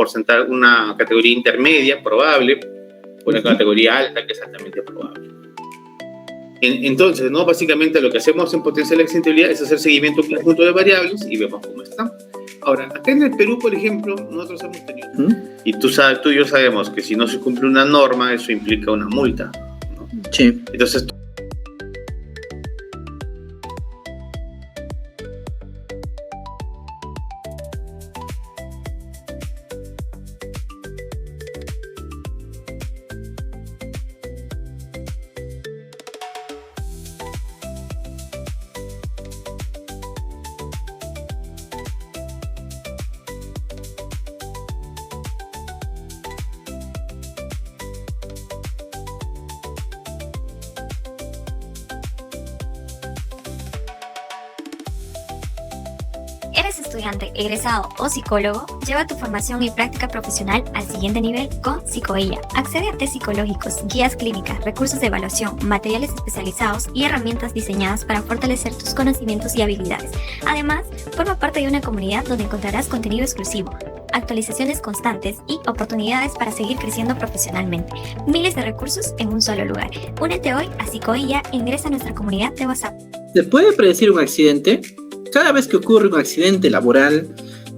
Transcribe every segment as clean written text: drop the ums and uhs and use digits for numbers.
porcentaje, una categoría intermedia probable, una categoría alta que es altamente probable. Entonces, ¿no? Básicamente lo que hacemos en potencial de accidentabilidad es hacer seguimiento a un conjunto de variables y vemos cómo están. Ahora, acá en el Perú, por ejemplo, nosotros hemos tenido, y tú y yo sabemos que si no se cumple una norma, eso implica una multa, ¿no? Sí. Entonces, ¿Eres estudiante, egresado o psicólogo? Lleva tu formación y práctica profesional al siguiente nivel con Psicoella. Accede a test psicológicos, guías clínicas, recursos de evaluación, materiales especializados y herramientas diseñadas para fortalecer tus conocimientos y habilidades. Además, forma parte de una comunidad donde encontrarás contenido exclusivo, actualizaciones constantes y oportunidades para seguir creciendo profesionalmente. Miles de recursos en un solo lugar. Únete hoy a Psicoella e ingresa a nuestra comunidad de WhatsApp. ¿Se puede predecir un accidente? Cada vez que ocurre un accidente laboral,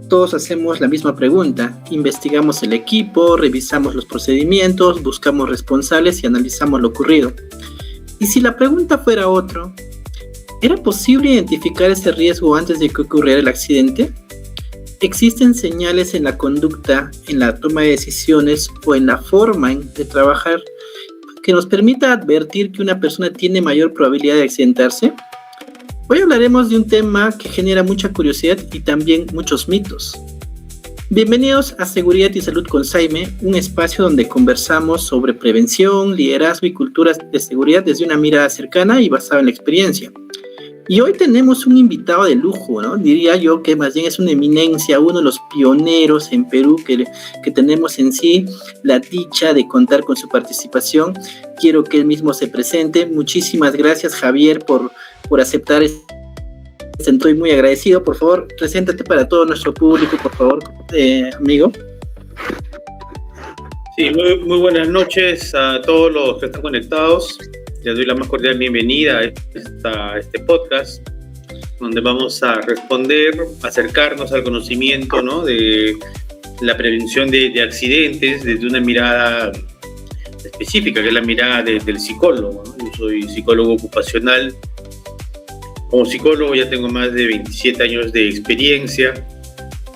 todos hacemos la misma pregunta. Investigamos el equipo, revisamos los procedimientos, buscamos responsables y analizamos lo ocurrido. Y si la pregunta fuera otra, ¿era posible identificar ese riesgo antes de que ocurriera el accidente? ¿Existen señales en la conducta, en la toma de decisiones o en la forma de trabajar que nos permita advertir que una persona tiene mayor probabilidad de accidentarse? Hoy hablaremos de un tema que genera mucha curiosidad y también muchos mitos. Bienvenidos a Seguridad y Salud con Saime, un espacio donde conversamos sobre prevención, liderazgo y culturas de seguridad desde una mirada cercana y basada en la experiencia. Y hoy tenemos un invitado de lujo, ¿no? Diría yo que más bien es una eminencia, uno de los pioneros en Perú que tenemos en sí la dicha de contar con su participación. Quiero que él mismo se presente. Muchísimas gracias, Javier, por aceptar. Estoy muy agradecido. Por favor, preséntate para todo nuestro público, por favor, amigo. Sí, muy buenas noches a todos los que están conectados. Les doy la más cordial bienvenida a este podcast, donde vamos a responder, acercarnos al conocimiento, ¿no?, de la prevención de accidentes desde una mirada específica, que es la mirada del psicólogo, ¿no? Yo soy psicólogo ocupacional. Como psicólogo ya tengo más de 27 años de experiencia.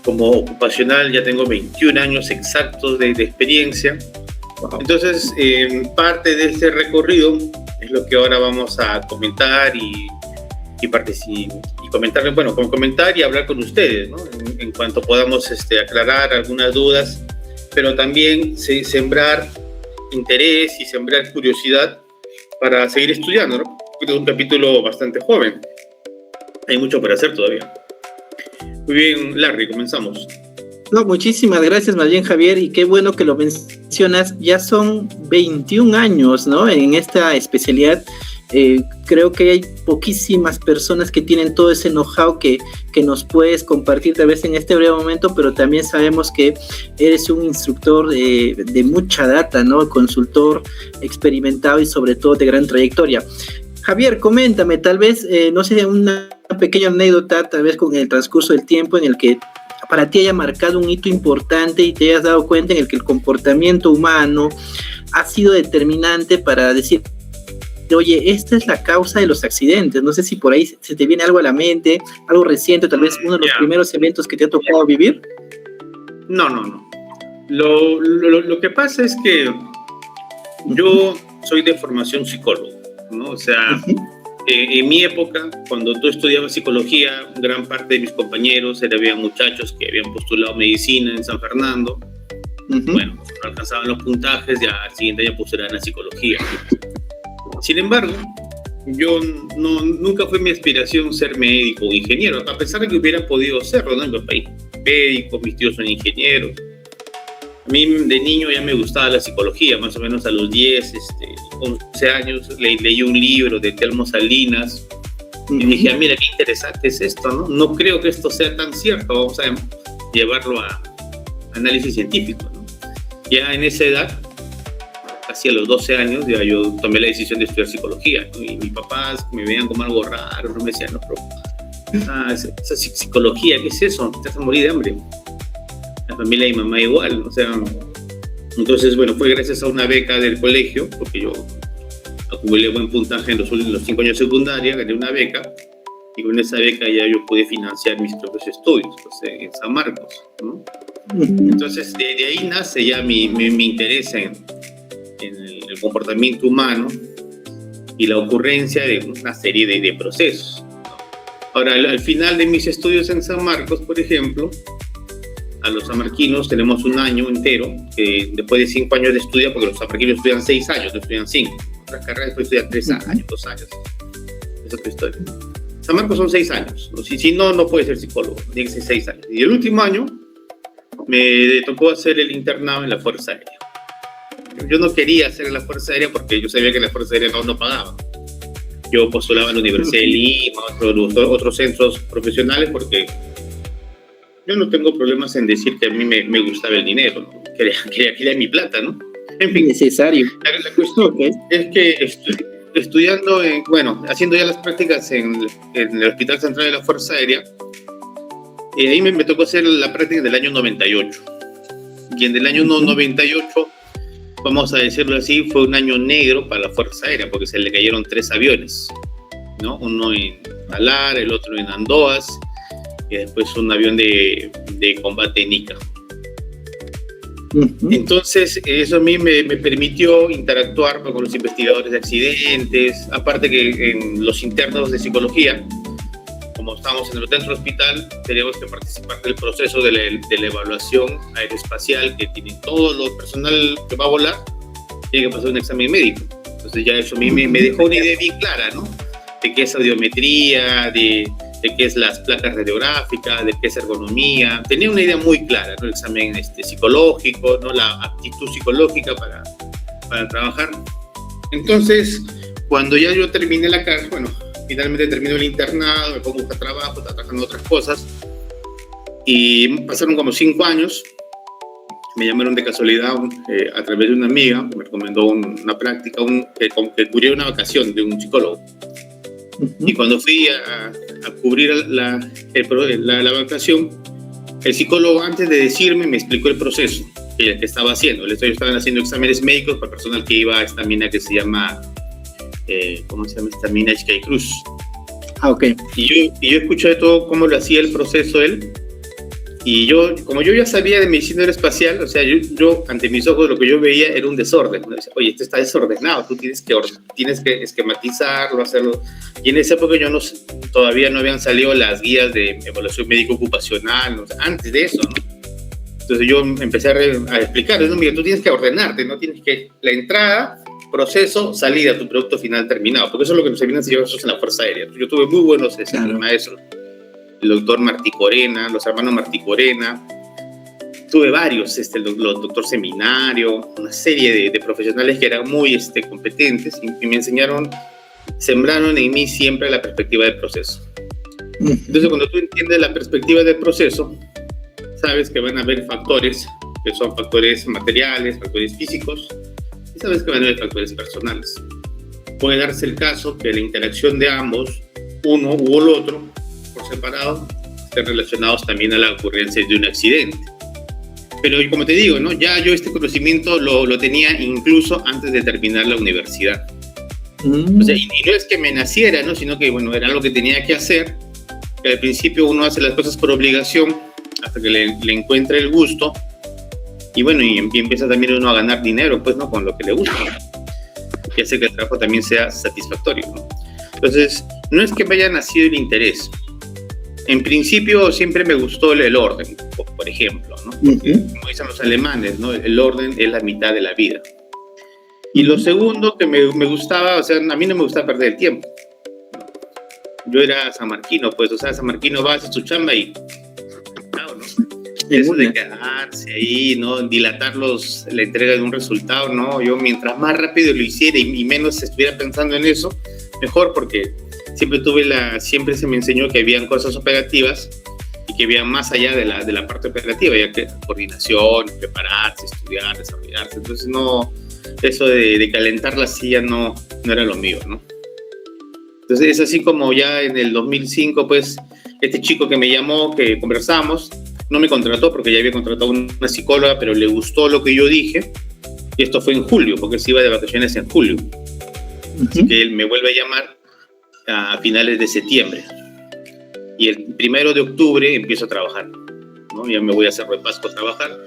Como ocupacional ya tengo 21 años exactos de experiencia. Entonces, parte de este recorrido es lo que ahora vamos a comentar y comentar, bueno, comentar y hablar con ustedes, ¿no? En cuanto podamos aclarar algunas dudas, pero también sembrar interés y sembrar curiosidad para seguir estudiando, ¿no? Es un capítulo bastante joven. Hay mucho por hacer todavía. Muy bien, Larry, comenzamos. No, muchísimas gracias, más bien, Javier, y qué bueno que lo mencionas. Ya son 21 años, ¿no?, en esta especialidad. Creo que hay poquísimas personas que tienen todo ese know-how que nos puedes compartir tal vez en este breve momento, pero también sabemos que eres un instructor de mucha data, ¿no?, consultor experimentado y sobre todo de gran trayectoria. Javier, coméntame, tal vez, no sé, una pequeña anécdota, tal vez con el transcurso del tiempo en el que para ti haya marcado un hito importante y te hayas dado cuenta en el que el comportamiento humano ha sido determinante para decir, oye, esta es la causa de los accidentes. No sé si por ahí se te viene algo a la mente, algo reciente, tal vez uno de los primeros eventos que te ha tocado vivir. No. Lo que pasa es que yo soy de formación psicólogo, ¿no? O sea, en mi época, cuando tú estudiabas psicología, gran parte de mis compañeros eran muchachos que habían postulado medicina en San Fernando. Bueno, no alcanzaban los puntajes, ya al siguiente año postulaban a psicología. Sin embargo, yo nunca fue mi aspiración ser médico o ingeniero, a pesar de que hubiera podido serlo, ¿no? En mi país, médico, mis tíos son ingenieros. A mí de niño ya me gustaba la psicología, más o menos a los 10, 11 años, leí un libro de Telmo Salinas y dije, mira, qué interesante es esto, ¿no? No creo que esto sea tan cierto, vamos a llevarlo a análisis científico, ¿no? Ya en esa edad, casi a los 12 años, ya yo tomé la decisión de estudiar psicología, ¿no? Y mis papás me veían como algo raro, no me decían, no, pero esa psicología, ¿qué es eso? Te vas a morir de hambre. La familia de mi mamá igual, o sea, entonces, bueno, fue gracias a una beca del colegio, porque yo acumulé buen puntaje en los 5 años de secundaria, gané una beca, y con esa beca ya yo pude financiar mis propios estudios, pues, en San Marcos, ¿no? Entonces, de ahí nace ya mi interés en el comportamiento humano y la ocurrencia de una serie de procesos, ¿no? Ahora, al final de mis estudios en San Marcos, por ejemplo, a los sanmarquinos tenemos un año entero, después de 5 años de estudio, porque los sanmarquinos estudian 6 años, no estudian 5. Otras carreras después estudian 3 años, 2 años. Esa es otra historia. San Marcos son 6 años. Si no puede ser psicólogo, tiene que ser 6 años. Y el último año me tocó hacer el internado en la Fuerza Aérea. Yo no quería hacer en la Fuerza Aérea porque yo sabía que la Fuerza Aérea no pagaba. Yo postulaba en la Universidad de Lima, otros centros profesionales, porque yo no tengo problemas en decir que a mí me gustaba el dinero, ¿no? Quería mi plata, ¿no? En fin. Necesario. La cuestión es que estudiando, haciendo ya las prácticas en el Hospital Central de la Fuerza Aérea, ahí me tocó hacer la práctica del año 98. Y en el año 98, vamos a decirlo así, fue un año negro para la Fuerza Aérea, porque se le cayeron 3 aviones, ¿no? Uno en Alar, el otro en Andoas, y después un avión de combate en Ica. Entonces, eso a mí me permitió interactuar con los investigadores de accidentes, aparte que en los internos de psicología, como estamos en el dentro del hospital, tenemos que participar del proceso de la evaluación aeroespacial que tiene todo el personal que va a volar, tiene que pasar un examen médico. Entonces ya eso a mí me dejó una idea bien clara, ¿no? De qué es audiometría, de qué es las placas radiográficas, de qué es ergonomía. Tenía una idea muy clara, ¿no? El examen psicológico, ¿no? La aptitud psicológica para trabajar. Entonces, cuando ya yo terminé la carrera, finalmente termino el internado, me pongo a buscar trabajo, estaba trabajando en otras cosas, y pasaron como 5 años. Me llamaron de casualidad a través de una amiga, que me recomendó una práctica, que cubriera una vacación de un psicólogo. Y cuando fui a cubrir la vacación, el psicólogo, antes de decirme, me explicó el proceso que estaba haciendo. Estaban haciendo exámenes médicos para personal que iba a esta mina que se llama, ¿cómo se llama esta mina? Ixcay Cruz. Ok. Y yo escuché todo cómo lo hacía el proceso él. Y como yo ya sabía de medicina aeroespacial, o sea, yo ante mis ojos lo que yo veía era un desorden. Decía, oye, esto está desordenado, tú tienes que esquematizarlo, hacerlo. Y en esa época todavía no habían salido las guías de evaluación médico ocupacional, antes de eso, ¿no? Entonces yo empecé a explicar, ¿no? Mira, tú tienes que ordenarte, ¿no? Tienes que la entrada, proceso, salida, tu producto final terminado, porque eso es lo que nos habían enseñado nosotros en la Fuerza Aérea. Yo tuve muy buenos maestros. El doctor Martí Corena, los hermanos Martí Corena, tuve varios, el doctor Seminario, una serie de profesionales que eran muy competentes y me sembraron en mí siempre la perspectiva del proceso. Entonces, cuando tú entiendes la perspectiva del proceso, sabes que van a haber factores, que son factores materiales, factores físicos, y sabes que van a haber factores personales. Puede darse el caso que la interacción de ambos, uno u el otro, por separado, estén relacionados también a la ocurrencia de un accidente. Pero como te digo, ¿no? Ya yo este conocimiento lo tenía incluso antes de terminar la universidad. O sea, y no es que me naciera, ¿no? Sino que, era algo que tenía que hacer, que al principio uno hace las cosas por obligación, hasta que le encuentra el gusto, y empieza también uno a ganar dinero, pues, ¿no? Con lo que le gusta, y hace que el trabajo también sea satisfactorio, ¿no? Entonces, no es que me haya nacido el interés. En principio siempre me gustó el orden, por ejemplo, ¿no? Porque, como dicen los alemanes, ¿no? El orden es la mitad de la vida. Y lo segundo que me gustaba, o sea, a mí no me gusta perder el tiempo. Yo era sanmarquino, pues, o sea, sanmarquino va a hacer su chamba y, claro, ¿no? Eso de quedarse ahí, ¿no? Dilatar la entrega de un resultado, ¿no? Yo mientras más rápido lo hiciera y menos estuviera pensando en eso, mejor, porque siempre se me enseñó que habían cosas operativas y que vean más allá de la parte operativa, ya que coordinación, prepararse, estudiar, desarrollarse. Entonces, no, eso de calentar la silla no era lo mío, ¿no? Entonces, es así como ya en el 2005, pues, este chico que me llamó, que conversamos, no me contrató porque ya había contratado una psicóloga, pero le gustó lo que yo dije, y esto fue en julio, porque se iba de vacaciones en julio. Así que él me vuelve a llamar a finales de septiembre. Y el 1 de octubre empiezo a trabajar, ¿no? Ya me voy a Cerro de Pasco a trabajar,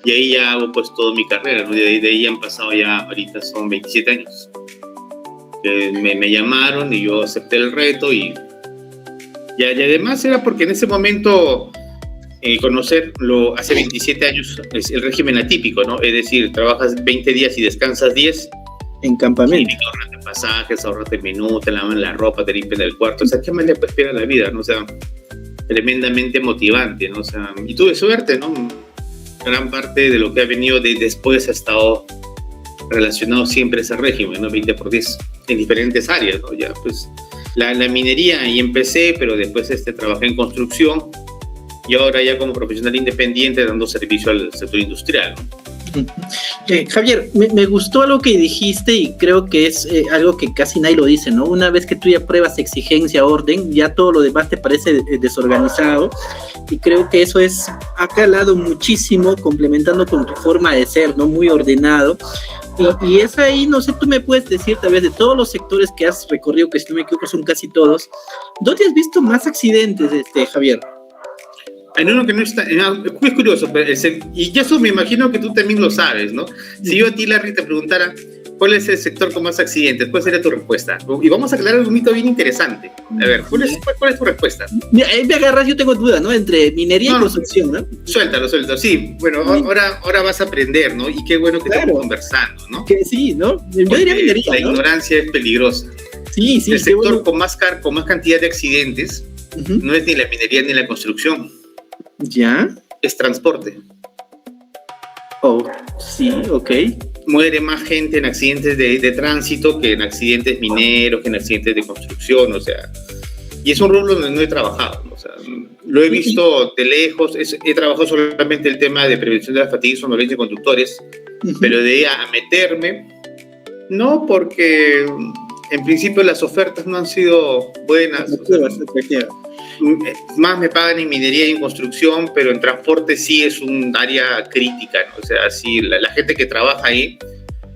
y ahí ya hago pues toda mi carrera, ¿no? De ahí han pasado ya, ahorita son 27 años. Me llamaron y yo acepté el reto y además era porque en ese momento conocerlo hace 27 años es el régimen atípico, ¿no? Es decir, trabajas 20 días y descansas 10. En campamento. Sí, ahorrate pasajes, ahorrate menú, te lavan la ropa, te limpian el cuarto. O sea, ¿qué más le espera la vida, no? O sea, tremendamente motivante, ¿no? O sea, y tuve suerte, ¿no? Gran parte de lo que ha venido después ha estado relacionado siempre a ese régimen, ¿no? 20x10 en diferentes áreas, ¿no? Ya, pues, la minería ahí empecé, pero después trabajé en construcción y ahora ya como profesional independiente dando servicio al sector industrial, ¿no? Javier, me gustó algo que dijiste y creo que es algo que casi nadie lo dice, ¿no? Una vez que tú ya pruebas exigencia, orden, ya todo lo demás te parece desorganizado, y creo que eso ha calado muchísimo, complementando con tu forma de ser, ¿no? Muy ordenado. Y es ahí, no sé, tú me puedes decir tal vez de todos los sectores que has recorrido, que si no me equivoco son casi todos, ¿dónde has visto más accidentes, Javier? En uno que no está, es curioso, pero y ya eso me imagino que tú también lo sabes, ¿no? Si yo a ti, Larry, te preguntara cuál es el sector con más accidentes, ¿cuál sería tu respuesta? Y vamos a aclarar un mito bien interesante. A ver, ¿cuál es tu respuesta? Mira, ahí me agarras, yo tengo duda, ¿no? Entre minería y construcción, ¿no? Suéltalo. Sí, bueno, ahora vas a aprender, ¿no? Y qué bueno que estamos conversando, ¿no? Que sí, ¿no? Yo diría minería, la ignorancia es peligrosa. Sí. El sector con más cantidad de accidentes no es ni la minería ni la construcción. ¿Ya? Es transporte. Oh, sí, ok. Muere más gente en accidentes de tránsito que en accidentes mineros, que en accidentes de construcción, o sea. Y es un rubro donde no he trabajado, o sea, lo he visto de lejos. He trabajado solamente el tema de prevención de la fatiga y somnolencia de conductores, pero de ahí a meterme, no, porque en principio las ofertas no han sido buenas. Más me pagan en minería y en construcción, pero en transporte sí es un área crítica, ¿no? O sea, sí, la gente que trabaja ahí,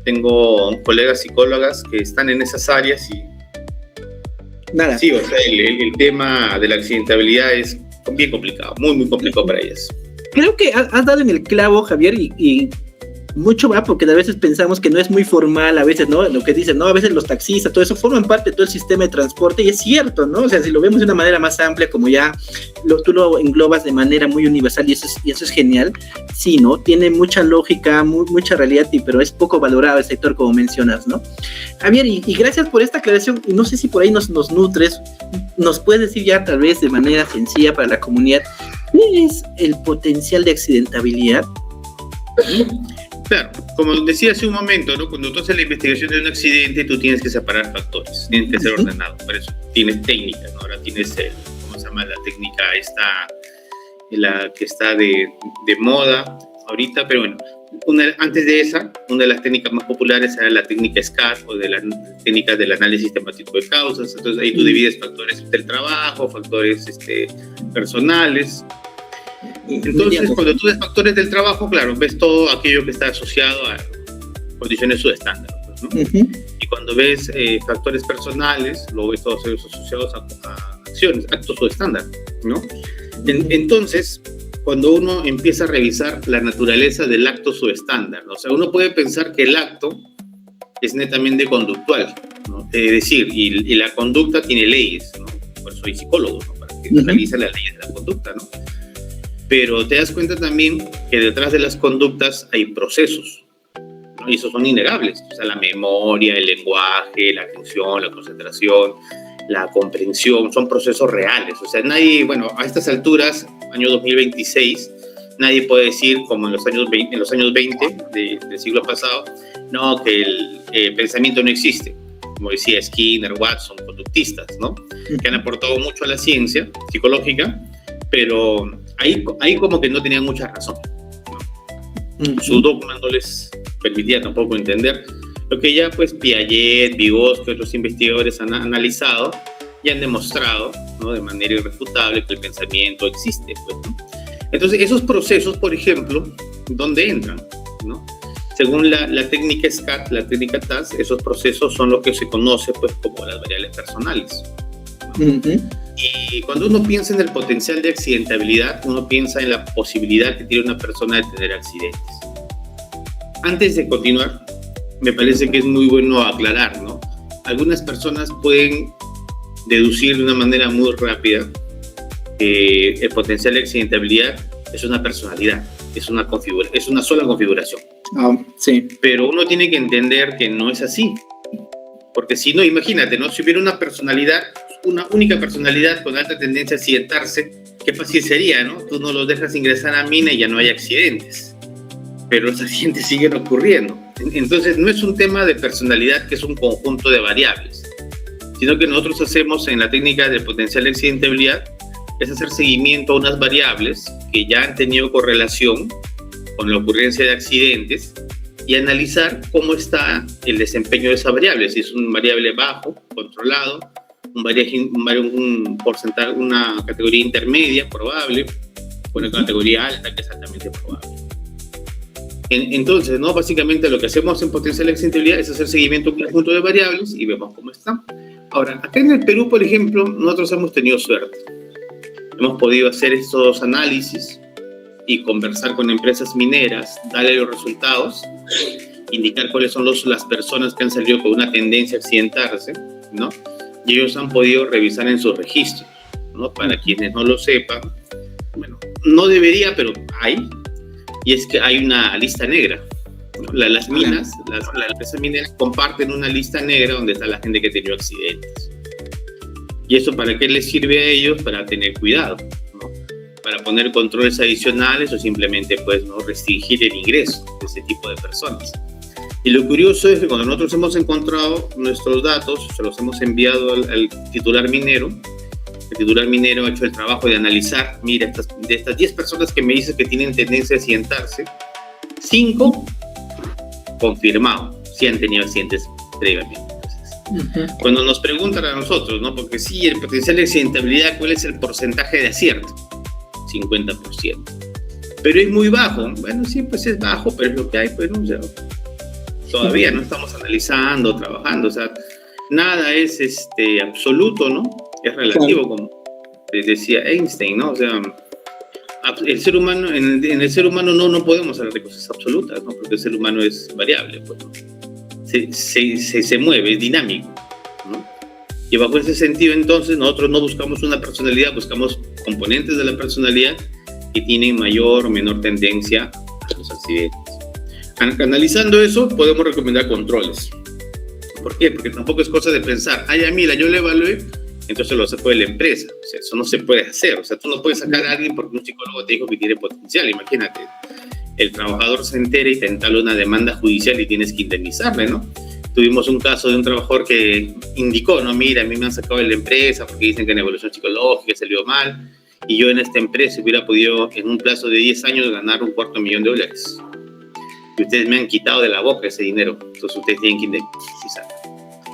tengo colegas psicólogas que están en esas áreas y nada. Sí, o sea, el tema de la accidentabilidad es bien complicado, muy, muy complicado para ellas. Creo que has dado en el clavo, Javier, y mucho va porque a veces pensamos que no es muy formal, a veces, ¿no? Lo que dicen, ¿no? A veces los taxistas, todo eso forman parte de todo el sistema de transporte, y es cierto, ¿no? O sea, si lo vemos de una manera más amplia, como ya tú lo englobas de manera muy universal, y eso es genial, sí, ¿no? Tiene mucha lógica, mucha realidad, pero es poco valorado el sector, como mencionas, ¿no? Javier, y gracias por esta aclaración, y no sé si por ahí nos nutres, nos puedes decir ya tal vez de manera sencilla para la comunidad, ¿cuál es el potencial de accidentabilidad? Claro, como decía hace un momento, ¿no? Cuando tú haces la investigación de un accidente, tú tienes que separar factores, tienes que ser ordenado. Por eso tienes técnicas, ¿no? Ahora tienes ¿cómo se llama? La técnica la que está de moda ahorita, pero bueno, antes de esa, una de las técnicas más populares era la técnica SCAR, o de las técnicas del análisis sistemático de causas. Entonces ahí tú divides factores del trabajo, factores personales. Entonces, cuando tú ves factores del trabajo, claro, ves todo aquello que está asociado a condiciones subestándar, pues, ¿no? Y cuando ves factores personales, lo ves todos ellos asociados a acciones, actos subestándar, ¿no? Entonces, cuando uno empieza a revisar la naturaleza del acto subestándar, ¿no? O sea, uno puede pensar que el acto es netamente conductual, ¿no? Es decir, y la conducta tiene leyes, ¿no? Por eso soy psicólogo, ¿no? Para que analice las leyes de la conducta, ¿no? Pero te das cuenta también que detrás de las conductas hay procesos, ¿no? Y esos son innegables. O sea, la memoria, el lenguaje, la atención, la concentración, la comprensión, son procesos reales. O sea, nadie, bueno, a estas alturas, año 2026, nadie puede decir, como en los años 20 del siglo pasado, no, que el pensamiento no existe. Como decía Skinner, Watson, conductistas, ¿no? Que han aportado mucho a la ciencia psicológica, pero ahí como que no tenían mucha razón, ¿no? Su dogma no les permitía tampoco entender lo que ya pues Piaget, Vygotsky, otros investigadores han analizado y han demostrado, ¿no?, de manera irrefutable que el pensamiento existe, pues, ¿no? Entonces, esos procesos, por ejemplo, ¿dónde entran?, ¿no? Según la técnica SCAT, la técnica TAS, esos procesos son lo que se conoce pues como las variables personales, ¿no? Y cuando uno piensa en el potencial de accidentabilidad, uno piensa en la posibilidad que tiene una persona de tener accidentes. Antes de continuar, me parece que es muy bueno aclarar, ¿no? Algunas personas pueden deducir de una manera muy rápida que el potencial de accidentabilidad es una personalidad, es una sola configuración. Sí. Pero uno tiene que entender que no es así, porque si no, imagínate, ¿no? Si hubiera una personalidad, una única personalidad con alta tendencia a accidentarse, qué fácil sería, ¿no? Tú no los dejas ingresar a mina y ya no hay accidentes, pero los accidentes siguen ocurriendo. Entonces no es un tema de personalidad, que es un conjunto de variables, sino que nosotros hacemos en la técnica del potencial de accidentabilidad es hacer seguimiento a unas variables que ya han tenido correlación con la ocurrencia de accidentes y analizar cómo está el desempeño de esa variable, si es un variable bajo, controlado, un porcentaje, una categoría intermedia, probable, una categoría alta, que es altamente probable. Entonces, ¿no?, básicamente lo que hacemos en potencial de accidentabilidad es hacer seguimiento a un conjunto de variables y vemos cómo están. Ahora, acá en el Perú, por ejemplo, nosotros hemos tenido suerte. Hemos podido hacer estos análisis y conversar con empresas mineras, darle los resultados, indicar cuáles son las personas que han salido con una tendencia a accidentarse, ¿no? Y ellos han podido revisar en sus registros, ¿no? Para quienes no lo sepan, bueno, no debería, pero hay, y es que hay una lista negra, ¿no? Las minas, las empresas mineras comparten una lista negra donde está la gente que ha tenido accidentes. ¿Y eso para qué les sirve a ellos? Para tener cuidado, ¿no? Para poner controles adicionales o simplemente pues, ¿no?, restringir el ingreso de ese tipo de personas. Y lo curioso es que cuando nosotros hemos encontrado nuestros datos, se los hemos enviado al titular minero. El titular minero ha hecho el trabajo de analizar, mira, de estas 10 personas que me dicen que tienen tendencia a accidentarse, 5 confirmados, sí han tenido accidentes previamente. Entonces, cuando nos preguntan a nosotros, ¿no?, porque sí, el potencial de accidentabilidad, ¿cuál es el porcentaje de acierto? 50%. Pero es muy bajo. Bueno, sí, pues es bajo, pero es lo que hay, pues, ¿no? O sea, todavía no estamos analizando, trabajando, o sea, nada es absoluto, ¿no? Es relativo, como decía Einstein, ¿no? O sea, el ser humano, en el ser humano no podemos hablar de cosas absolutas, ¿no? Porque el ser humano es variable, pues, ¿no? Se mueve, es dinámico, ¿no? Y bajo ese sentido, entonces, nosotros no buscamos una personalidad, buscamos componentes de la personalidad que tienen mayor o menor tendencia a los accidentes. Analizando eso, podemos recomendar controles. ¿Por qué? Porque tampoco es cosa de pensar, mira, yo le evalué, entonces lo saco de la empresa. O sea, eso no se puede hacer. O sea, tú no puedes sacar a alguien porque un psicólogo te dijo que tiene potencial. Imagínate, el trabajador se entera y te entala una demanda judicial y tienes que indemnizarle, ¿no? Tuvimos un caso de un trabajador que indicó, no, mira, a mí me han sacado de la empresa porque dicen que en evaluación psicológica salió mal y yo en esta empresa hubiera podido en un plazo de 10 años ganar $250,000. Y ustedes me han quitado de la boca ese dinero, entonces ustedes tienen que indemnizar.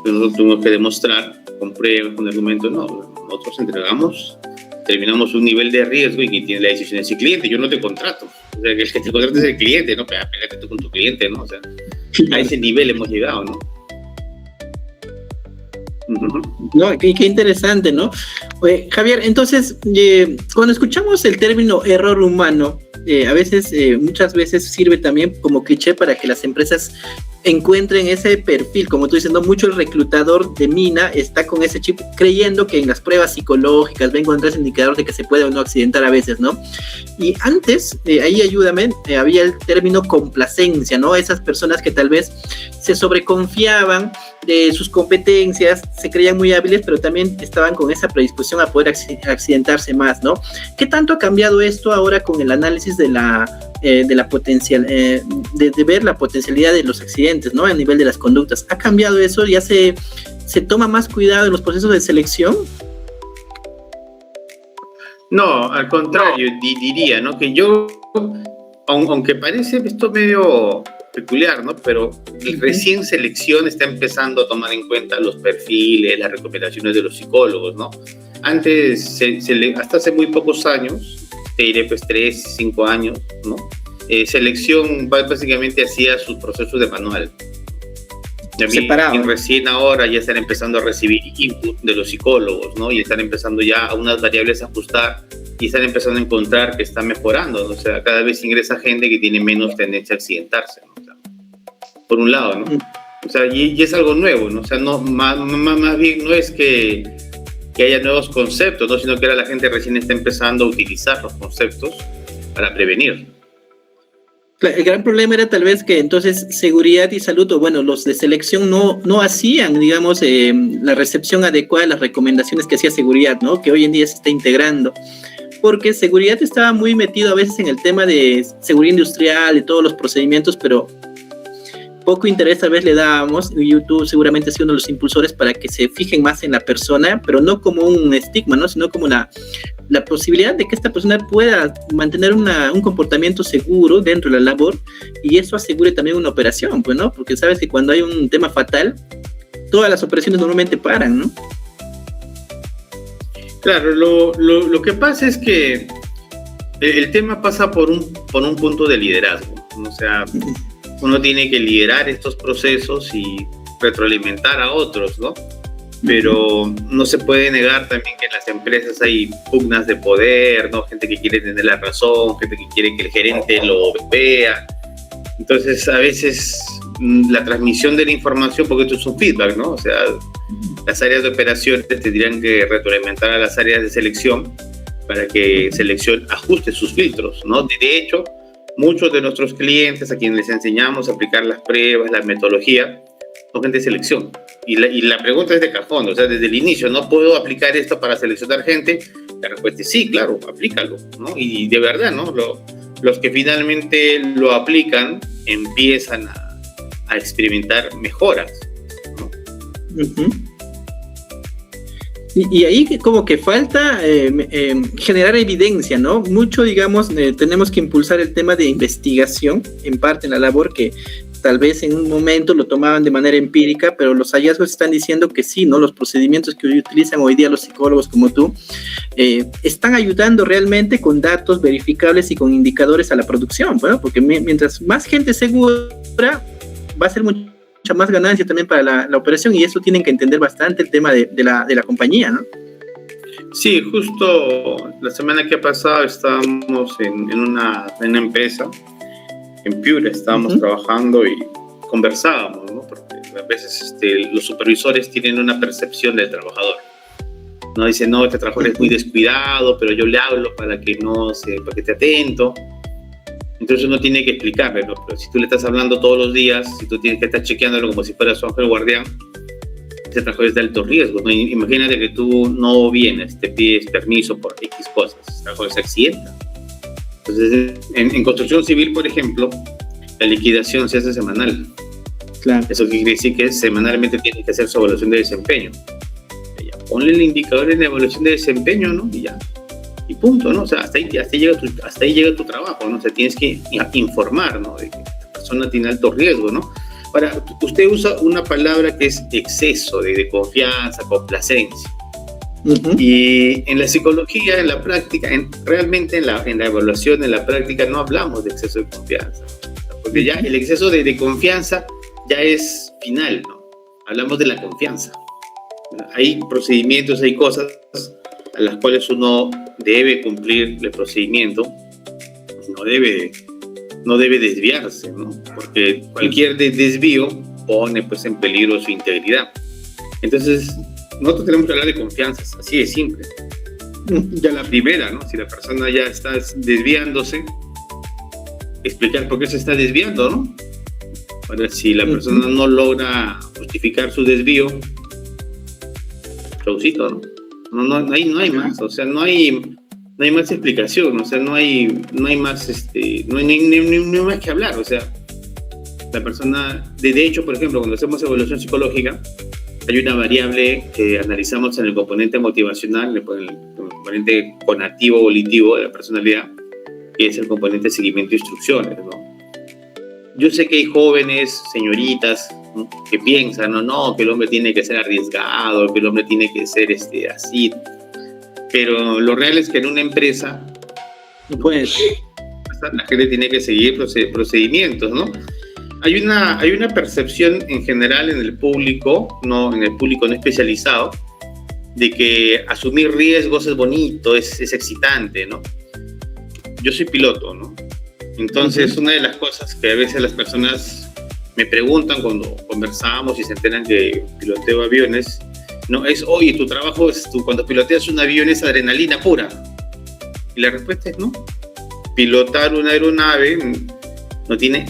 Nosotros tuvimos que demostrar con pruebas, con argumentos, no, nosotros terminamos un nivel de riesgo y quien tiene la decisión es el cliente, yo no te contrato. O sea, que el que te contrata es el cliente, ¿no? Pégate tú con tu cliente, ¿no? O sea, a ese nivel hemos llegado, ¿no? No, qué interesante, ¿no? Javier, entonces, cuando escuchamos el término error humano, muchas veces sirve también como cliché para que las empresas encuentren ese perfil, como tú dices, no mucho el reclutador de mina está con ese chip creyendo que en las pruebas psicológicas va a encontrar ese indicador de que se puede o no accidentar a veces, ¿no? Y antes, ahí ayúdame, había el término complacencia, ¿no? Esas personas que tal vez se sobreconfiaban de sus competencias, se creían muy hábiles, pero también estaban con esa predisposición a poder accidentarse más, ¿no? ¿Qué tanto ha cambiado esto ahora con el análisis de la potencial, de ver la potencialidad de los accidentes, ¿no? A nivel de las conductas. ¿Ha cambiado eso? ¿Ya se toma más cuidado en los procesos de selección? No, al contrario, diría, ¿no? Que yo, aunque parece esto medio peculiar, ¿no? Pero recién selección está empezando a tomar en cuenta los perfiles, las recomendaciones de los psicólogos, ¿no? Antes, hasta hace muy pocos años, te diré pues 3, 5 años, ¿no? Selección básicamente hacía sus procesos de manual. Y recién ahora ya están empezando a recibir input de los psicólogos, ¿no? Y están empezando ya a unas variables a ajustar y están empezando a encontrar que está mejorando, ¿no? O sea, cada vez ingresa gente que tiene menos tendencia a accidentarse, ¿no? O sea, por un lado, ¿no? O sea, y es algo nuevo, ¿no? O sea, no, más bien no es que haya nuevos conceptos, ¿no? Sino que ahora la gente recién está empezando a utilizar los conceptos para prevenir. El gran problema era tal vez que entonces seguridad y salud, o bueno, los de selección no hacían, digamos, la recepción adecuada de las recomendaciones que hacía seguridad, ¿no? Que hoy en día se está integrando. Porque seguridad estaba muy metido a veces en el tema de seguridad industrial y todos los procedimientos, pero poco interés a veces le dábamos, y YouTube seguramente ha sido uno de los impulsores para que se fijen más en la persona, pero no como un estigma, ¿no? Sino como la posibilidad de que esta persona pueda mantener un comportamiento seguro dentro de la labor, y eso asegure también una operación, pues, ¿no? Porque sabes que cuando hay un tema fatal, todas las operaciones normalmente paran, ¿no? Claro, lo que pasa es que el tema pasa por un punto de liderazgo, ¿no? O sea, uno tiene que liderar estos procesos y retroalimentar a otros, ¿no? Pero no se puede negar también que en las empresas hay pugnas de poder, ¿no? Gente que quiere tener la razón, gente que quiere que el gerente lo vea. Entonces, a veces la transmisión de la información, porque esto es un feedback, ¿no? O sea, las áreas de operaciones tendrían que retroalimentar a las áreas de selección para que selección ajuste sus filtros, ¿no? De hecho, muchos de nuestros clientes a quienes les enseñamos a aplicar las pruebas, la metodología, son gente de selección. Y la pregunta es de cajón, o sea, desde el inicio, ¿no puedo aplicar esto para seleccionar gente? La respuesta es sí, claro, aplícalo, ¿no? Y de verdad, ¿no? Los que finalmente lo aplican empiezan a experimentar mejoras, ¿no? Uh-huh. Y ahí como que falta generar evidencia, ¿no? Mucho, digamos, tenemos que impulsar el tema de investigación, en parte en la labor que tal vez en un momento lo tomaban de manera empírica, pero los hallazgos están diciendo que sí, ¿no? Los procedimientos que utilizan hoy día los psicólogos como tú están ayudando realmente con datos verificables y con indicadores a la producción, ¿no? Porque mientras más gente segura, va a ser mucha más ganancia también para la operación, y eso tienen que entender bastante el tema de la compañía, ¿no? Sí, justo la semana que ha pasado estábamos en una empresa en Piura, estábamos trabajando y conversábamos, ¿no? Porque a veces los supervisores tienen una percepción del trabajador, ¿no? Dicen, no, este trabajador es muy descuidado, pero yo le hablo para que esté atento. Entonces uno tiene que explicarle, ¿no? Pero si tú le estás hablando todos los días, si tú tienes que estar chequeándolo como si fuera su ángel guardián, ese trabajador es de alto riesgo, ¿no? Imagínate que tú no vienes, te pides permiso por X cosas, el trabajador se accidenta. Entonces, en construcción civil, por ejemplo, la liquidación se hace semanal. Claro. Eso quiere decir que semanalmente tienes que hacer su evaluación de desempeño. Ya, ponle el indicador en la evaluación de desempeño, ¿no? Y ya. Y punto, ¿no? O sea, hasta ahí llega tu trabajo, ¿no? O sea, tienes que informar, ¿no? De que esta persona tiene alto riesgo, ¿no? Ahora, usted usa una palabra que es exceso de confianza, complacencia. Uh-huh. Y en la psicología, en la práctica, realmente en la evaluación, en la práctica, no hablamos de exceso de confianza. Porque ya el exceso de confianza ya es final, ¿no? Hablamos de la confianza. Hay procedimientos, hay cosas a las cuales uno debe cumplir el procedimiento, no debe desviarse, ¿no? Porque cualquier desvío pone pues en peligro su integridad. Entonces, nosotros tenemos que hablar de confianzas, así de simple. Ya la primera, ¿no? Si la persona ya está desviándose, explicar por qué se está desviando, ¿no? Ahora, si la persona no logra justificar su desvío, chaucito, ¿no? No hay más, o sea, no hay más explicación, o sea, no hay más, no hay más que hablar, o sea, la persona, de hecho, por ejemplo, cuando hacemos evaluación psicológica, hay una variable que analizamos en el componente motivacional, componente conectivo volitivo de la personalidad, que es el componente de seguimiento de instrucciones, ¿no? Yo sé que hay jóvenes, señoritas, ¿no?, que piensan, no, que el hombre tiene que ser arriesgado, que el hombre tiene que ser así, pero lo real es que en una empresa, pues, la gente tiene que seguir procedimientos, ¿no? Hay una percepción en general en el público no especializado, de que asumir riesgos es bonito, es excitante, ¿no? Yo soy piloto, ¿no? Entonces, una de las cosas que a veces las personas me preguntan cuando conversamos y se enteran que piloteo aviones, no es, oye, tu trabajo cuando piloteas un avión es adrenalina pura. Y la respuesta es no. Pilotar una aeronave no tiene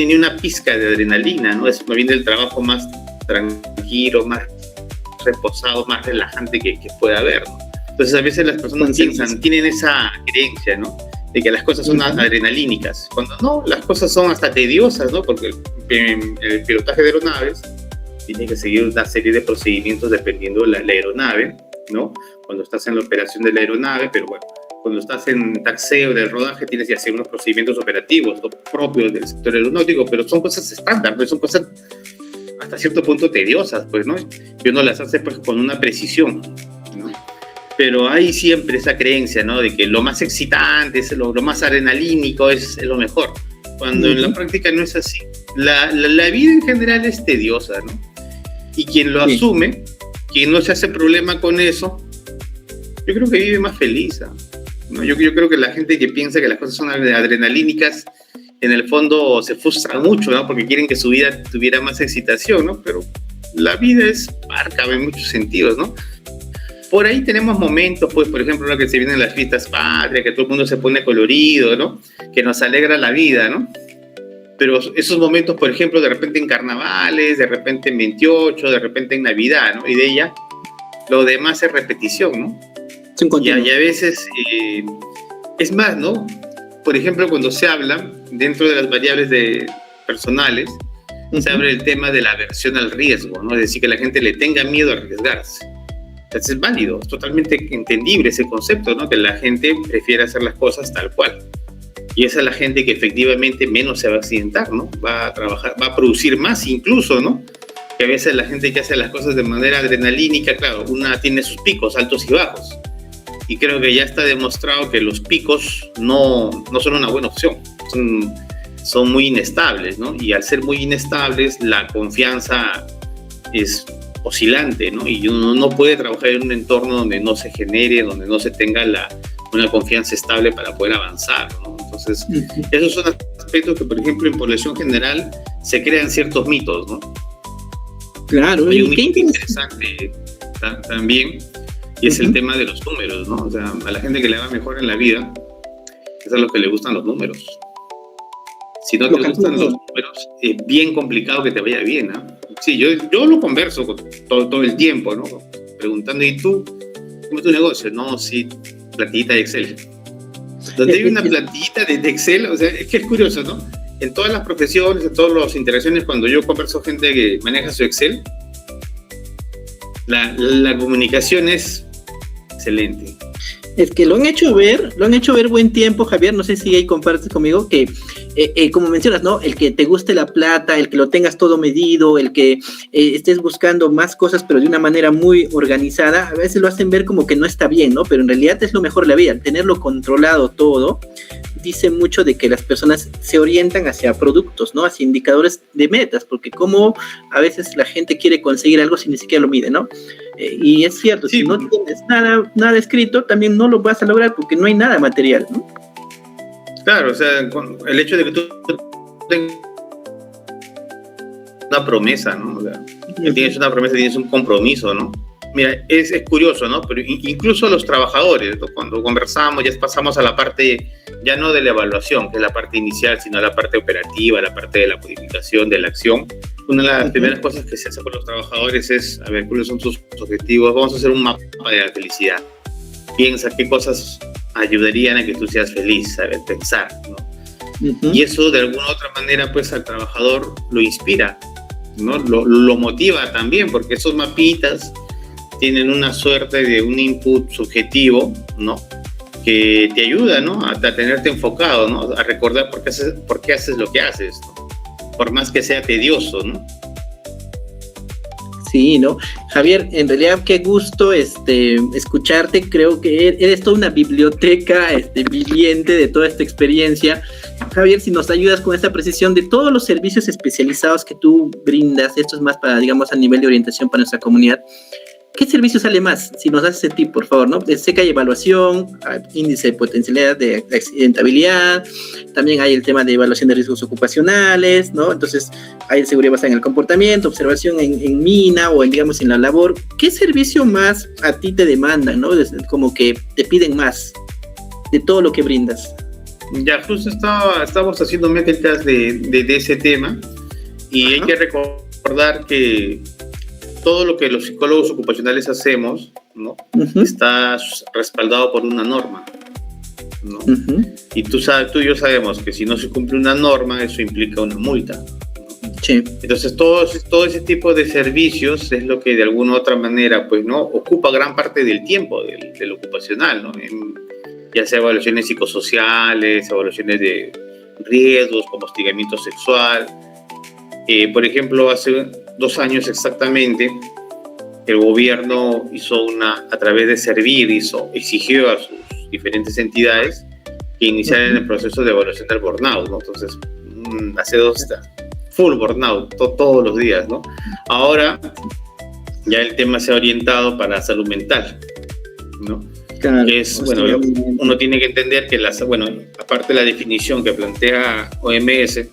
ni una pizca de adrenalina, ¿no? Es más bien el trabajo más tranquilo, más reposado, más relajante que pueda haber, ¿no? Entonces a veces las personas tienen esa creencia, ¿no?, de que las cosas son adrenalínicas, cuando no, las cosas son hasta tediosas, ¿no? Porque el pilotaje de aeronaves tiene que seguir una serie de procedimientos dependiendo de la aeronave, ¿no? Cuando estás en la operación de la aeronave, pero bueno, cuando estás en taxeo del rodaje tienes que hacer unos procedimientos operativos, ¿no?, propios del sector aeronáutico, pero son cosas estándar, ¿no? Son cosas hasta cierto punto tediosas, pues, ¿no? Y uno las hace pues con una precisión, ¿no? Pero hay siempre esa creencia, ¿no?, de que lo más excitante, lo más adrenalínico es lo mejor, cuando en la práctica no es así. La vida en general es tediosa, ¿no? Y quien lo asume, quien no se hace problema con eso, yo creo que vive más feliz, ¿no? Yo creo que la gente que piensa que las cosas son adrenalínicas, en el fondo se frustra mucho, ¿no?, porque quieren que su vida tuviera más excitación, ¿no? Pero la vida es parca en muchos sentidos, ¿no? Por ahí tenemos momentos, pues, por ejemplo, lo que se vienen las fiestas patrias, que todo el mundo se pone colorido, ¿no?, que nos alegra la vida, ¿no? Pero esos momentos, por ejemplo, de repente en carnavales, de repente en 28, de repente en Navidad, ¿no? Y de ella, lo demás es repetición, ¿no? Y a veces, es más, ¿no? Por ejemplo, cuando se habla, dentro de las variables personales, se abre el tema de la aversión al riesgo, ¿no? Es decir, que la gente le tenga miedo a arriesgarse. Entonces es válido, es totalmente entendible ese concepto, ¿no?, que la gente prefiere hacer las cosas tal cual. Y esa es la gente que efectivamente menos se va a accidentar, ¿no? Va a trabajar, va a producir más incluso, ¿no? Que a veces la gente que hace las cosas de manera adrenalínica, claro, una tiene sus picos altos y bajos. Y creo que ya está demostrado que los picos no son una buena opción, son muy inestables, ¿no? Y al ser muy inestables, la confianza es oscilante, ¿no? Y uno no puede trabajar en un entorno donde no se genere, donde no se tenga una confianza estable para poder avanzar, ¿no? Entonces, esos son aspectos que, por ejemplo, en población general se crean ciertos mitos, ¿no? Claro. Hay un mito interesante también, y es el tema de los números, ¿no? O sea, a la gente que le va mejor en la vida es a los que le gustan los números. Si no te gustan los números, es bien complicado que te vaya bien, ¿no? Sí, yo lo converso todo el tiempo, ¿no? Preguntando, ¿y tú? ¿Cómo es tu negocio? No, sí, plantillita de Excel. Donde hay una plantillita de Excel, o sea, es que es curioso, ¿no? En todas las profesiones, en todas las interacciones, cuando yo converso con gente que maneja su Excel, la comunicación es excelente. Es que lo han hecho ver buen tiempo, Javier, no sé si ahí compartes conmigo, que como mencionas, ¿no? El que te guste la plata, el que lo tengas todo medido, el que estés buscando más cosas pero de una manera muy organizada, a veces lo hacen ver como que no está bien, ¿no? Pero en realidad es lo mejor de la vida, tenerlo controlado todo, dice mucho de que las personas se orientan hacia productos, ¿no? Hacia indicadores de metas, porque como a veces la gente quiere conseguir algo si ni siquiera lo mide, ¿no? Y es cierto, sí. Si no tienes nada escrito, también no lo vas a lograr porque no hay nada material, ¿no? Claro, o sea, el hecho de que tú tengas una promesa, ¿no? O sea, tienes una promesa, tienes un compromiso, ¿no? Mira, es curioso, ¿no? Pero incluso los trabajadores, ¿no? Cuando conversamos, ya pasamos a la parte, ya no de la evaluación, que es la parte inicial, sino la parte operativa, la parte de la codificación, de la acción. Una de las primeras cosas que se hace con los trabajadores es, a ver, ¿cuáles son tus objetivos? Vamos a hacer un mapa de la felicidad. Piensa qué cosas ayudarían a que tú seas feliz, saber pensar, ¿no? Y eso de alguna u otra manera pues al trabajador lo inspira, ¿no? Lo motiva también, porque esos mapitas tienen una suerte de un input subjetivo, ¿no? Que te ayuda, ¿no? A tenerte enfocado, ¿no? A recordar por qué haces lo que haces, ¿no? Por más que sea tedioso, ¿no? Sí, ¿no? Javier, en realidad qué gusto escucharte. Creo que eres toda una biblioteca viviente de toda esta experiencia. Javier, si nos ayudas con esta precisión de todos los servicios especializados que tú brindas, esto es más para, digamos, a nivel de orientación para nuestra comunidad. ¿Qué servicio sale más? Si nos das ese tip, por favor, ¿no? Sé que hay evaluación, índice de potencialidad de accidentabilidad, también hay el tema de evaluación de riesgos ocupacionales, ¿no? Entonces, hay seguridad basada en el comportamiento, observación en mina o, digamos, en la labor. ¿Qué servicio más a ti te demandan, ¿no? Como que te piden más de todo lo que brindas. Ya, justo estamos haciendo métricas de ese tema y hay que recordar que todo lo que los psicólogos ocupacionales hacemos, ¿no? Está respaldado por una norma, ¿no? Y tú y yo sabemos que si no se cumple una norma, eso implica una multa, ¿no? Sí. Entonces, todo ese tipo de servicios es lo que de alguna u otra manera, pues, ¿no? Ocupa gran parte del tiempo del ocupacional, ¿no? Ya sea evaluaciones psicosociales, evaluaciones de riesgos, como hostigamiento sexual. Por ejemplo, hace 2 años exactamente, el gobierno a través de Servir, exigió a sus diferentes entidades que iniciaran el proceso de evaluación del burnout, ¿no? Entonces, hace 2 full burnout, todos los días, ¿no? Ahora, ya el tema se ha orientado para salud mental, ¿no? Claro, bueno, uno tiene que entender que aparte de la definición que plantea OMS,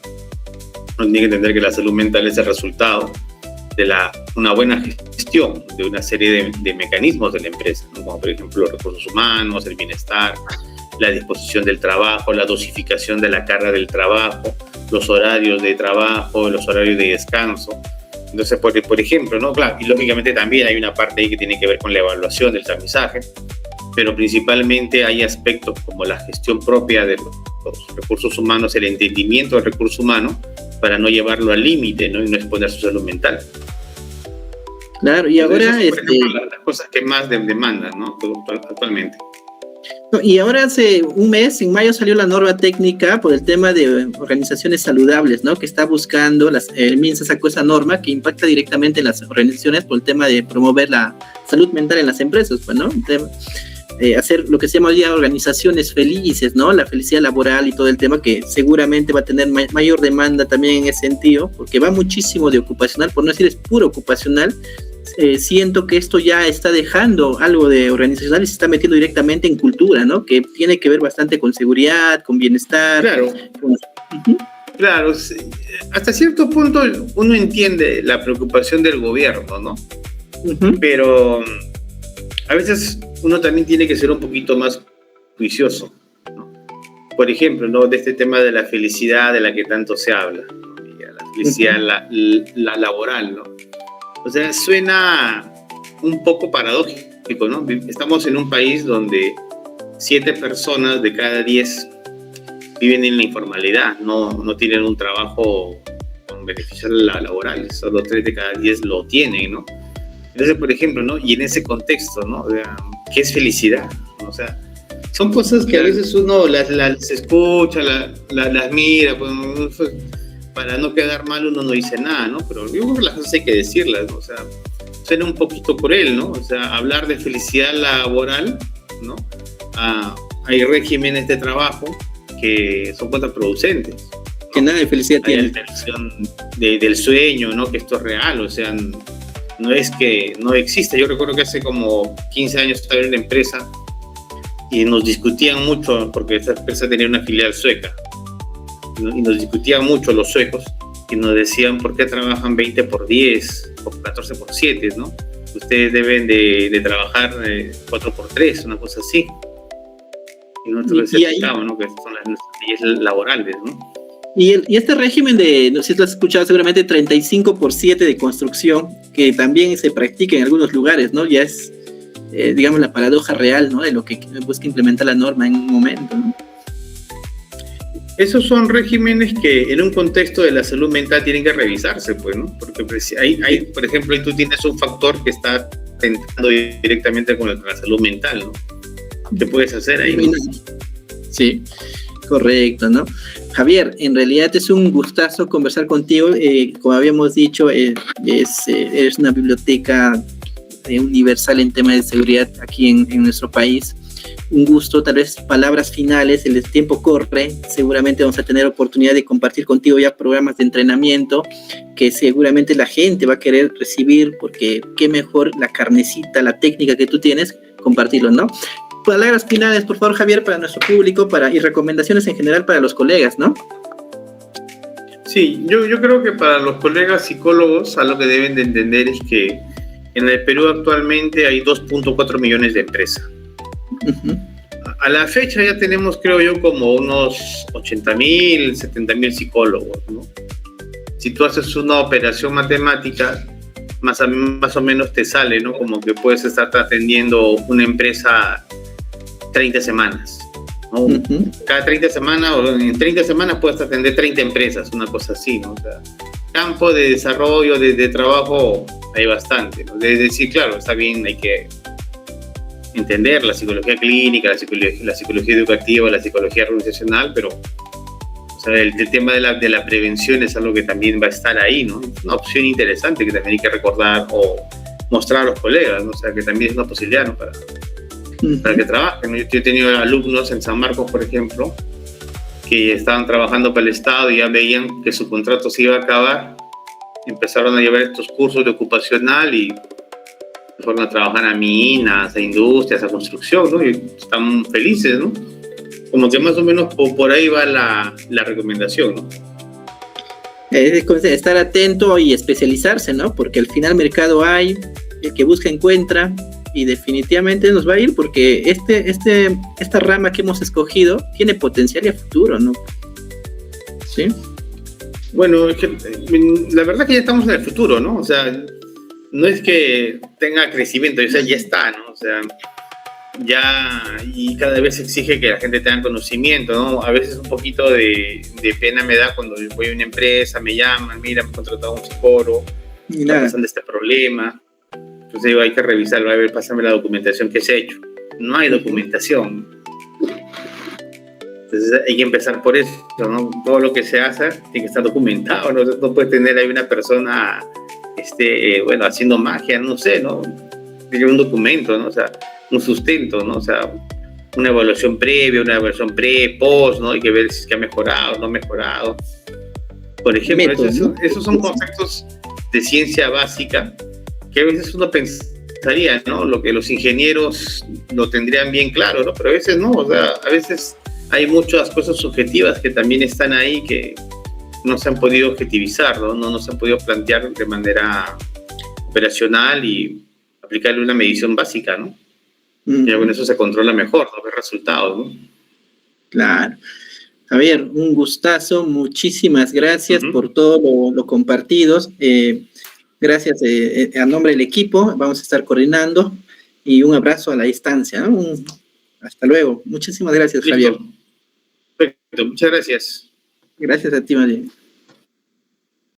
uno tiene que entender que la salud mental es el resultado de una buena gestión de una serie de mecanismos de la empresa, ¿no? Como por ejemplo los recursos humanos, el bienestar, la disposición del trabajo, la dosificación de la carga del trabajo, los horarios de trabajo, los horarios de descanso. Entonces, por ejemplo, ¿no? Claro, y lógicamente también hay una parte ahí que tiene que ver con la evaluación del tamizaje, pero principalmente hay aspectos como la gestión propia de los recursos humanos, el entendimiento del recurso humano, para no llevarlo al límite, ¿no? Y no exponer su salud mental. Claro, y ahora... Por ejemplo, las cosas que más demandan, ¿no? Actualmente. Y ahora hace un mes, en mayo, salió la norma técnica por el tema de organizaciones saludables, ¿no? Que está buscando, el MINSA sacó esa norma que impacta directamente en las organizaciones por el tema de promover la salud mental en las empresas, pues, ¿no? Hacer lo que se llama hoy día organizaciones felices, ¿no? La felicidad laboral y todo el tema que seguramente va a tener mayor demanda también en ese sentido, porque va muchísimo de ocupacional, por no decir es puro ocupacional. Siento que esto ya está dejando algo de organizacional y se está metiendo directamente en cultura, ¿no? Que tiene que ver bastante con seguridad, con bienestar. Claro. Claro, hasta cierto punto uno entiende la preocupación del gobierno, ¿no? Pero a veces uno también tiene que ser un poquito más juicioso, ¿no? Por ejemplo, ¿no? De este tema de la felicidad de la que tanto se habla, ¿no? La felicidad la laboral, ¿no? O sea, suena un poco paradójico, ¿no? Estamos en un país donde 7 personas de cada 10 viven en la informalidad, no tienen un trabajo con beneficios laborales, solo 3 de cada 10 lo tienen, ¿no? Entonces, por ejemplo, ¿no? Y en ese contexto, ¿no? ¿Qué es felicidad? O sea, son cosas que a veces uno las escucha, las mira, pues, para no quedar mal uno no dice nada, ¿no? Pero yo creo que las cosas hay que decirlas, ¿no? O sea, suena un poquito cruel, ¿no? O sea, hablar de felicidad laboral, ¿no? Hay regímenes de trabajo que son contraproducentes, ¿no? Que nada de felicidad tiene. Hay alteración del sueño, ¿no? Que esto es real, o sea, no es que no exista. Yo recuerdo que hace como 15 años estaba en una empresa y nos discutían mucho, porque esa empresa tenía una filial sueca, ¿no? Y nos discutían mucho los suecos y nos decían por qué trabajan 20 por 10 o 14 por 7, ¿no? Ustedes deben de trabajar 4 por 3, una cosa así. Y nosotros les explicamos, ¿no? Que son las leyes laborales, ¿no? Y este régimen de, no sé si lo has escuchado seguramente, 35 por 7 de construcción, que también se practica en algunos lugares, ¿no? Ya es, digamos, la paradoja real, ¿no? De lo que busca implementar la norma en un momento, ¿no? Esos son regímenes que en un contexto de la salud mental tienen que revisarse, pues, ¿no? Porque hay, por ejemplo, ahí tú tienes un factor que está atentando directamente con la salud mental, ¿no? ¿Qué puedes hacer ahí? Sí, correcto, ¿no? Javier, en realidad es un gustazo conversar contigo. Como habíamos dicho, eres una biblioteca universal en temas de seguridad aquí en nuestro país. Un gusto, tal vez palabras finales, el tiempo corre, seguramente vamos a tener oportunidad de compartir contigo ya programas de entrenamiento que seguramente la gente va a querer recibir, porque qué mejor la carnecita, la técnica que tú tienes, compartirlo, ¿no? Palabras finales, por favor, Javier, para nuestro público y recomendaciones en general para los colegas, ¿no? Sí, yo creo que para los colegas psicólogos, algo que deben de entender es que en el Perú actualmente hay 2.4 millones de empresas. Uh-huh. A la fecha ya tenemos, creo yo, como unos 80.000, 70.000 psicólogos, ¿no? Si tú haces una operación matemática, más o menos te sale, ¿no? Como que puedes estar atendiendo una empresa 30 semanas, ¿no? Uh-huh. Cada 30 semanas, o en 30 semanas puedes atender 30 empresas, una cosa así, ¿no? O sea, campo de desarrollo, de trabajo, hay bastante, ¿no? Es decir, claro, está bien, hay que entender la psicología clínica, la psicología educativa, la psicología organizacional, pero o sea, el tema de la prevención es algo que también va a estar ahí, ¿no? Es una opción interesante que también hay que recordar o mostrar a los colegas, ¿no? O sea, que también es una posibilidad, ¿no? Para que trabajen, ¿no? Yo he tenido alumnos en San Marcos, por ejemplo, que estaban trabajando para el Estado y ya veían que su contrato se iba a acabar, empezaron a llevar estos cursos de ocupacional y fueron a trabajar a minas, a industrias, a construcción, ¿no? Y están felices, ¿no? Como que más o menos por ahí va la recomendación, ¿no? Estar atento y especializarse, ¿no? Porque al final mercado hay, el que busca encuentra, y definitivamente nos va a ir porque esta rama que hemos escogido tiene potencial y a futuro, ¿no? ¿Sí? Bueno, es que la verdad que ya estamos en el futuro, ¿no? O sea, no es que tenga crecimiento, o sea, ya está, ¿no? O sea, ya, y cada vez se exige que la gente tenga conocimiento, ¿no? A veces un poquito de pena me da cuando voy a una empresa, me llaman, mira, me he contratado un psicólogo, está pasando este problema. Entonces digo, hay que revisarlo, a ver, pásame la documentación que se ha hecho. No hay documentación. Entonces hay que empezar por eso, ¿no? Todo lo que se hace tiene que estar documentado, ¿no? No puede tener ahí una persona bueno, haciendo magia, no sé, ¿no? Tiene un documento, ¿no? O sea, un sustento, ¿no? O sea, una evaluación previa, una evaluación post, ¿no? Hay que ver si es que ha mejorado, no ha mejorado. Por ejemplo, esos son conceptos de ciencia básica que a veces uno pensaría, ¿no? Lo que los ingenieros lo tendrían bien claro, ¿no? Pero a veces no, o sea, a veces hay muchas cosas subjetivas que también están ahí que no se han podido objetivizar, ¿no? No se han podido plantear de manera operacional y aplicarle una medición básica, ¿no? Y con eso se controla mejor, ¿no? Ver resultados, ¿no? Claro. Javier, un gustazo, muchísimas gracias por todo lo compartido. Gracias a nombre del equipo, vamos a estar coordinando y un abrazo a la distancia, ¿no? Hasta luego. Muchísimas gracias, Javier. Perfecto, muchas gracias. Gracias a ti, María.